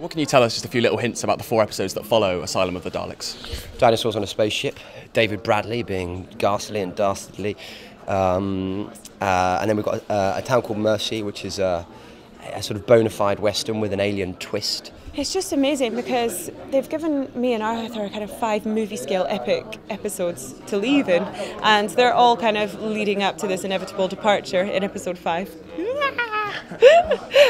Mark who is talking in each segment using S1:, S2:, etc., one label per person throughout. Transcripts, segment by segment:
S1: What can you tell us, just a few little hints about the 4 episodes that follow Asylum of the Daleks?
S2: Dinosaurs on a spaceship, David Bradley being ghastly and dastardly, and then we've got a town called Mercy, which is a sort of bona fide western with an alien twist.
S3: It's just amazing because they've given me and Arthur kind of 5 movie-scale epic episodes to leave in, and they're all kind of leading up to this inevitable departure in episode 5.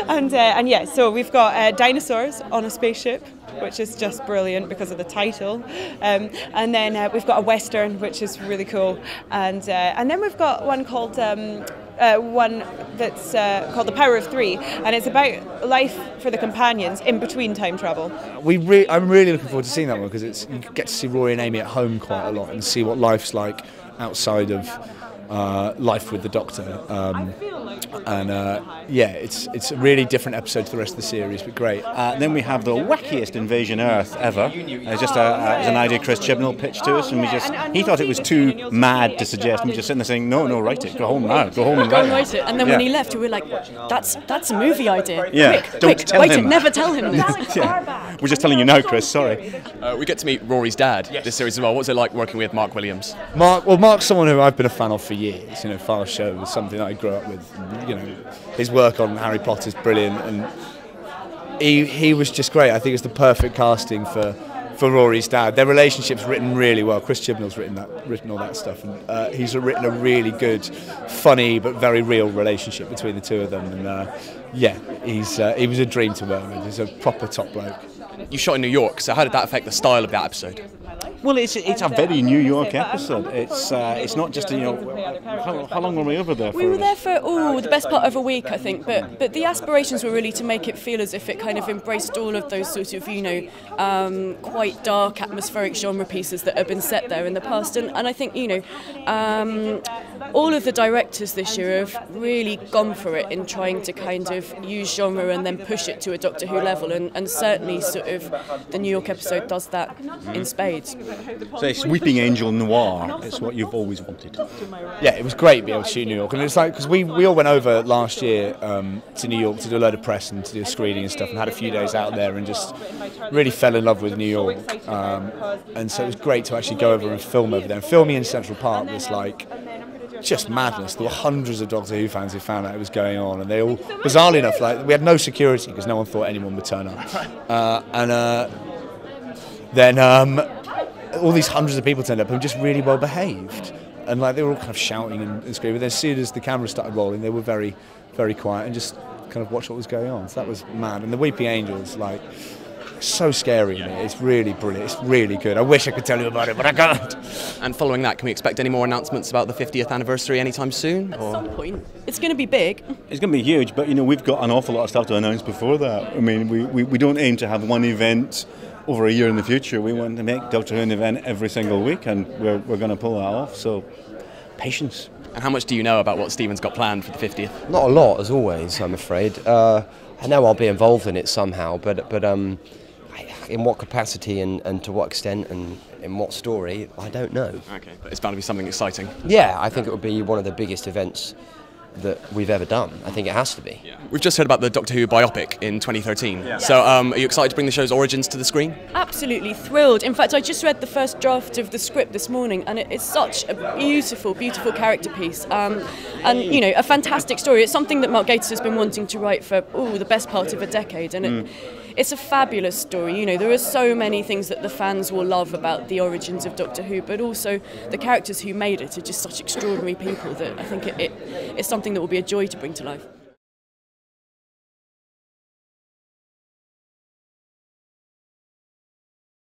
S3: and yeah, so we've got dinosaurs on a spaceship, which is just brilliant because of the title, and then we've got a western, which is really cool, and then we've got one called one that's called The Power of Three, and it's about life for the companions in between time travel.
S4: I'm really looking forward to seeing that one because you get to see Rory and Amy at home quite a lot and see what life's like outside of life with the Doctor. Yeah, it's a really different episode to the rest of the series, but great.
S5: Then we have the wackiest invasion Earth ever. It's just an idea Chris Chibnall pitched to us, and he thought it was too mad to suggest, and we just sitting there saying, no, write it, go home now, go home and write it.
S6: And then when he left, we were like, that's a movie idea.
S5: Yeah,
S6: quick,
S5: tell
S6: write
S5: him.
S6: it, never tell him this.
S5: Yeah. We're just telling you now, Chris, sorry.
S1: We get to meet Rorys Dad this series as well. What's it like working with Mark Williams?
S4: Mark's someone who I've been a fan of for years. Fast Show was something that I grew up with. His work on Harry Potter is brilliant, and he was just great. I think it's the perfect casting for Rory's dad. Their relationship's written really well. Chris Chibnall's written all that stuff, and he's written a really good, funny but very real relationship between the two of them. And yeah, he was a dream to work with. He's a proper top bloke.
S1: You shot in New York, so how did that affect the style of that episode?
S5: Well, it's a very New York episode. It's not just how long were we over there for?
S6: We were there for the best part of a week, I think. But the aspirations were really to make it feel as if it kind of embraced all of those sort of quite dark atmospheric genre pieces that have been set there in the past. And I think all of the directors this year have really gone for it in trying to kind of use genre and then push it to a Doctor Who level. And certainly sort of the New York episode does that in spades.
S5: So it's Weeping Angel noir. It's what you've always wanted.
S4: Yeah, it was great being able to shoot New York, and it's like because we all went over last year to New York to do a load of press and to do a screening and stuff, and had a few days out there and just really fell in love with New York. And so it was great to actually go over and film over there. And filming in Central Park was like just madness. There were hundreds of Doctor Who fans who found out it was going on, and they all, bizarrely enough, like we had no security because no one thought anyone would turn up. Then all these hundreds of people turned up who were just really well behaved, and like they were all kind of shouting and screaming. But then as soon as the camera started rolling, they were very, very quiet and just kind of watched what was going on. So that was mad. And the Weeping Angels, like, so scary. It's really brilliant. It's really good. I wish I could tell you about it, but I can't.
S1: And following that, can we expect any more announcements about the 50th anniversary anytime soon?
S6: At some point, it's going to be big.
S5: It's going to be huge, but we've got an awful lot of stuff to announce before that. I mean, we don't aim to have one event over a year in the future. We want to make Doctor Who an event every single week, and we're going to pull that off. So, patience. And
S1: how much do you know about what Stephen's got planned for the 50th?
S2: Not a lot, as always, I'm afraid. I know I'll be involved in it somehow, but in what capacity and to what extent and in what story, I don't know.
S1: Okay, but it's bound to be something exciting.
S2: Yeah, I think it would be one of the biggest events that we've ever done. I think it has to be.
S1: Yeah. We've just heard about the Doctor Who biopic in 2013. Yeah. So are you excited to bring the show's origins to the screen?
S6: Absolutely thrilled. In fact, I just read the first draft of the script this morning, and it's such a beautiful, beautiful character piece. And a fantastic story. It's something that Mark Gatiss has been wanting to write for the best part of a decade, and it's a fabulous story. There are so many things that the fans will love about the origins of Doctor Who, but also the characters who made it are just such extraordinary people that I think it's something that will be a joy to bring to life.